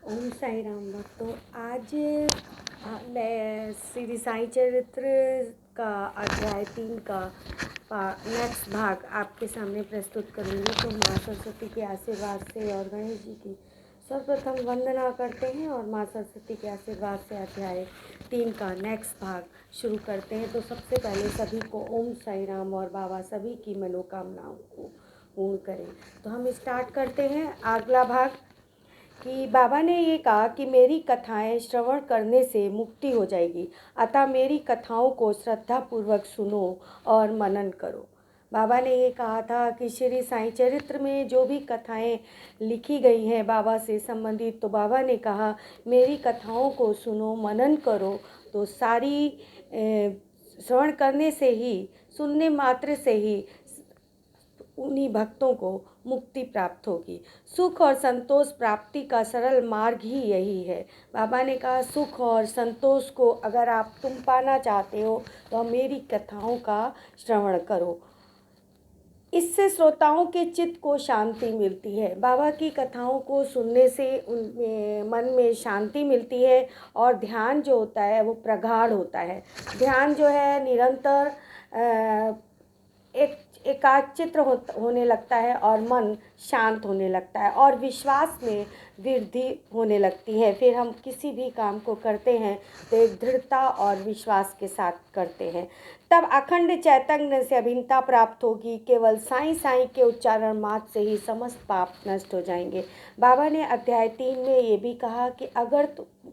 ओम साई राम भक्तों। आज मैं श्री साईं चरित्र का अध्याय 3 का नेक्स्ट भाग आपके सामने प्रस्तुत करूँगी। तो माँ सरस्वती के आशीर्वाद से और गणेश जी की सर्वप्रथम वंदना करते हैं और माँ सरस्वती के आशीर्वाद से अध्याय 3 का नेक्स्ट भाग शुरू करते हैं। तो सबसे पहले सभी को ओम साई राम और बाबा सभी की मनोकामनाओं को पूर्ण करें। तो हम स्टार्ट करते हैं अगला भाग कि बाबा ने ये कहा कि मेरी कथाएं श्रवण करने से मुक्ति हो जाएगी, अतः मेरी कथाओं को श्रद्धापूर्वक सुनो और मनन करो। बाबा ने ये कहा था कि श्री साईं चरित्र में जो भी कथाएं लिखी गई हैं बाबा से संबंधित, तो बाबा ने कहा मेरी कथाओं को सुनो, मनन करो। तो सारी श्रवण करने से ही, सुनने मात्र से ही उन्हीं भक्तों को मुक्ति प्राप्त होगी। सुख और संतोष प्राप्ति का सरल मार्ग ही यही है। बाबा ने कहा सुख और संतोष को अगर आप तुम पाना चाहते हो तो मेरी कथाओं का श्रवण करो। इससे श्रोताओं के चित्त को शांति मिलती है। बाबा की कथाओं को सुनने से उनमें मन में शांति मिलती है और ध्यान जो होता है वो प्रगाढ़ होता है। ध्यान जो है निरंतर एकाग्रचित्त होने लगता है और मन शांत होने लगता है और विश्वास में वृद्धि होने लगती है। फिर हम किसी भी काम को करते हैं तो एक दृढ़ता और विश्वास के साथ करते हैं। तब अखंड चैतन्य से अभिन्नता प्राप्त होगी। केवल साईं साईं के उच्चारण मात्र से ही समस्त पाप नष्ट हो जाएंगे। बाबा ने अध्याय 3 में ये भी कहा कि अगर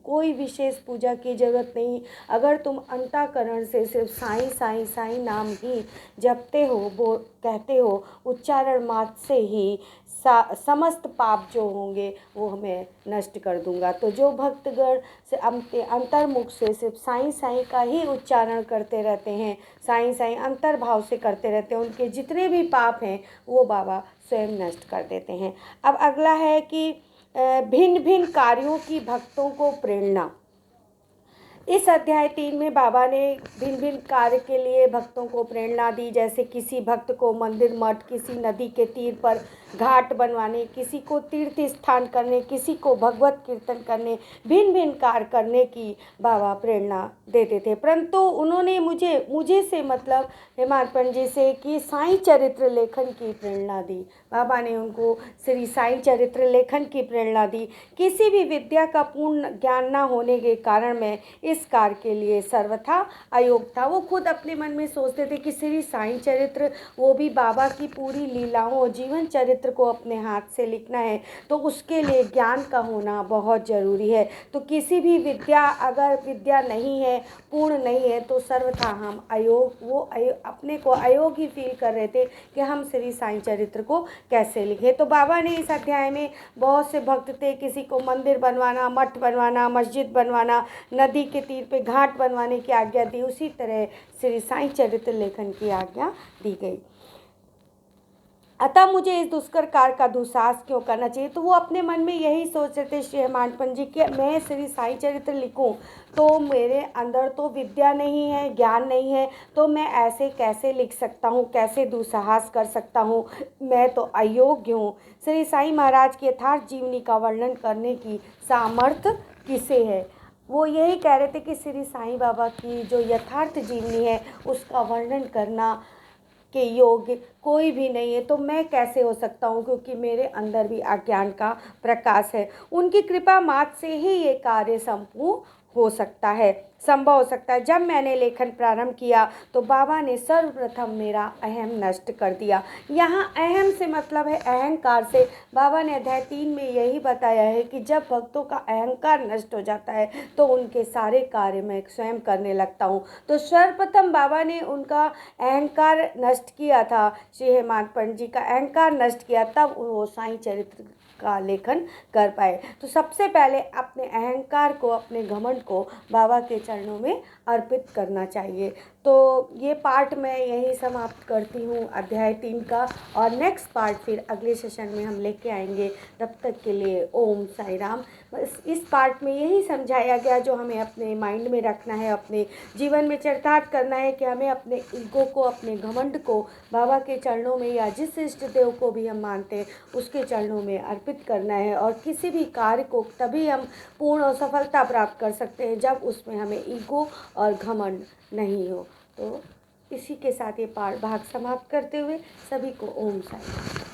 कोई विशेष पूजा की जरूरत नहीं, अगर तुम अंतःकरण से सिर्फ साईं साईं साईं नाम ही जपते हो, वो कहते हो, उच्चारण मात्र से ही समस्त पाप जो होंगे वो मैं नष्ट कर दूंगा। तो जो भक्तगण से अंतर्मुख से सिर्फ साईं साईं का ही उच्चारण करते रहते हैं, साईं साईं अंतर्भाव से करते रहते हैं, उनके जितने भी पाप हैं वो बाबा स्वयं नष्ट कर देते हैं। अब अगला है कि भिन्न भिन्न कार्यों की भक्तों को प्रेरणा। इस अध्याय 3 में बाबा ने भिन्न भिन्न कार्य के लिए भक्तों को प्रेरणा दी। जैसे किसी भक्त को मंदिर मठ, किसी नदी के तीर पर घाट बनवाने, किसी को तीर्थ स्थान करने, किसी को भगवत कीर्तन करने, भिन्न भिन्न कार्य करने की बाबा प्रेरणा देते थे। परंतु उन्होंने मुझे से मतलब हेमाडपंत जी से कि साईं चरित्र लेखन की प्रेरणा दी। बाबा ने उनको श्री साईं चरित्र लेखन की प्रेरणा दी। किसी भी विद्या का पूर्ण ज्ञान न होने के कारण मैं इस कार्य के लिए सर्वथा अयोग्य था। वो खुद अपने मन में सोचते थे कि श्री साईं चरित्र, वो भी बाबा की पूरी लीलाओं और जीवन चरित्र को अपने हाथ से लिखना है, तो उसके लिए ज्ञान का होना बहुत ज़रूरी है। तो किसी भी विद्या, अगर विद्या नहीं है, पूर्ण नहीं है, तो सर्वथा हम अपने को अयोग्य फील कर रहे थे कि हम श्री साईं चरित्र को कैसे लिखें। तो बाबा ने इस अध्याय में बहुत से भक्त थे, किसी को मंदिर बनवाना, मठ बनवाना, मस्जिद बनवाना, नदी के तीर पे घाट बनवाने की आज्ञा दी। उसी तरह श्री साईं चरित्र लेखन की आज्ञा दी गई। अतः मुझे इस दुष्कर कार्य का दुस्साहस क्यों करना चाहिए। तो वो अपने मन में यही सोच रहे थे श्री हेमाडपंत जी कि मैं श्री साईं चरित्र लिखूं तो मेरे अंदर तो विद्या नहीं है, ज्ञान नहीं है, तो मैं ऐसे कैसे लिख सकता हूँ, कैसे दुस्साहस कर सकता हूँ, मैं तो अयोग्य हूँ। श्री साईं महाराज की यथार्थ जीवनी का वर्णन करने की सामर्थ्य किसे है। वो यही कह रहे थे कि श्री साईं बाबा की जो यथार्थ जीवनी है उसका वर्णन करना के योग्य कोई भी नहीं है, तो मैं कैसे हो सकता हूँ, क्योंकि मेरे अंदर भी अज्ञान का प्रकाश है। उनकी कृपा मात्र से ही ये कार्य संभव हो सकता है। जब मैंने लेखन प्रारंभ किया तो बाबा ने सर्वप्रथम मेरा अहम नष्ट कर दिया। यहाँ अहम से मतलब है अहंकार से। बाबा ने अध्याय 3 में यही बताया है कि जब भक्तों का अहंकार नष्ट हो जाता है तो उनके सारे कार्य मैं स्वयं करने लगता हूँ। तो सर्वप्रथम बाबा ने उनका अहंकार नष्ट किया था, श्री हेमाडपंत जी का अहंकार नष्ट किया, तब वो साईं चरित्र का लेखन कर पाए। तो सबसे पहले अपने अहंकार को, अपने घमंड को बाबा के चरणों में अर्पित करना चाहिए। तो ये पार्ट मैं यहीं समाप्त करती हूँ अध्याय 3 का, और नेक्स्ट पार्ट फिर अगले सेशन में हम लेके आएंगे। तब तक के लिए ओम साई राम। बस इस पार्ट में यही समझाया गया जो हमें अपने माइंड में रखना है, अपने जीवन में चरितार्थ करना है कि हमें अपने ईगो को, अपने घमंड को बाबा के चरणों में या जिस इष्ट देव को भी हम मानते हैं उसके चरणों में अर्पित करना है। और किसी भी कार्य को तभी हम पूर्ण और सफलता प्राप्त कर सकते हैं जब उसमें हमें ईगो और घमंड नहीं हो। तो इसी के साथ ये भाग समाप्त करते हुए सभी को ओम साई।